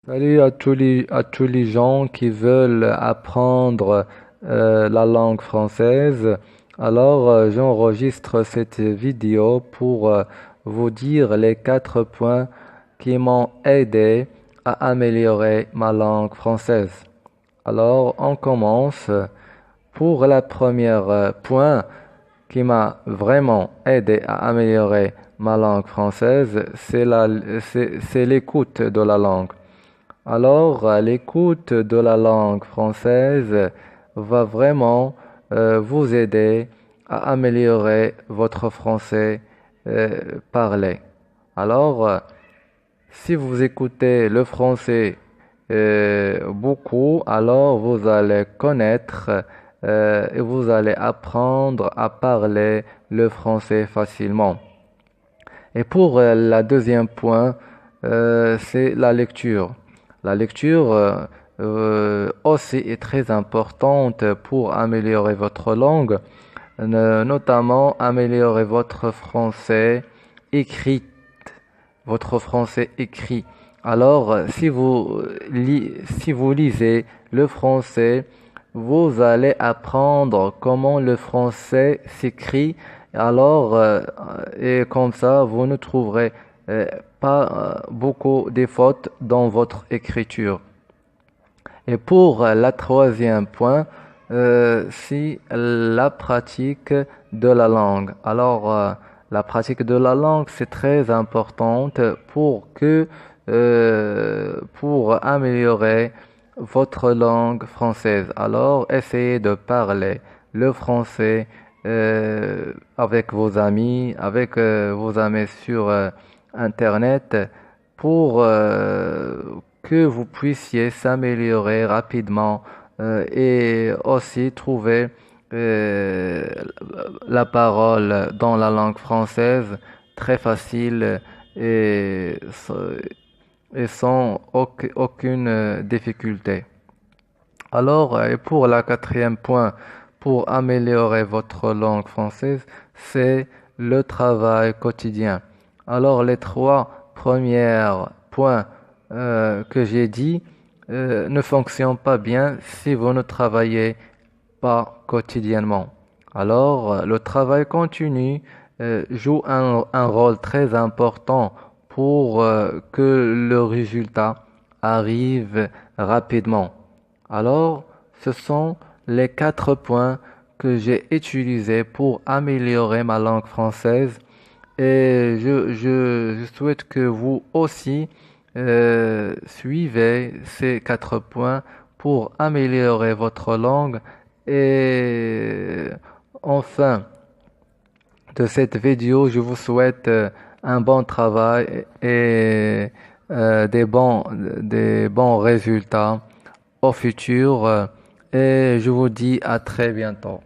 Salut à tous les gens qui veulent apprendre la langue française. J'enregistre cette vidéo pour vous dire les 4 points qui m'ont aidé à améliorer ma langue française. Alors, on commence. Pour la première point qui m'a vraiment aidé à améliorer ma langue française, c'est l'écoute de la langue. L'écoute de la langue française va vraiment vous aider à améliorer votre français parlé. Alors, euh, si vous écoutez le français beaucoup, alors vous allez connaître et vous allez apprendre à parler le français facilement. Et pour la deuxième point, c'est la lecture. La lecture aussi est très importante pour améliorer votre langue, notamment améliorer votre français écrit. Si vous lisez le français, vous allez apprendre comment le français s'écrit. Et comme ça, vous ne trouverez euh, pas beaucoup de fautes dans votre écriture. Et pour la troisième point, c'est la pratique de la langue. La pratique de la langue, c'est très importante pour améliorer votre langue française. Alors, essayez de parler le français avec vos amis sur Internet pour que vous puissiez s'améliorer rapidement et aussi trouver euh, la parole dans la langue française très facile et, et sans aucune difficulté. Et pour la quatrième point, pour améliorer votre langue française, c'est le travail quotidien. Les 3 premiers points que j'ai dit ne fonctionnent pas bien si vous ne travaillez pas quotidiennement. Le travail continu joue un rôle très important pour que le résultat arrive rapidement. Ce sont les 4 points que j'ai utilisés pour améliorer ma langue française et je souhaite que vous aussi suivez ces 4 points pour améliorer votre langue. Et enfin, de cette vidéo, je vous souhaite un bon travail et des bons résultats au futur et je vous dis à très bientôt.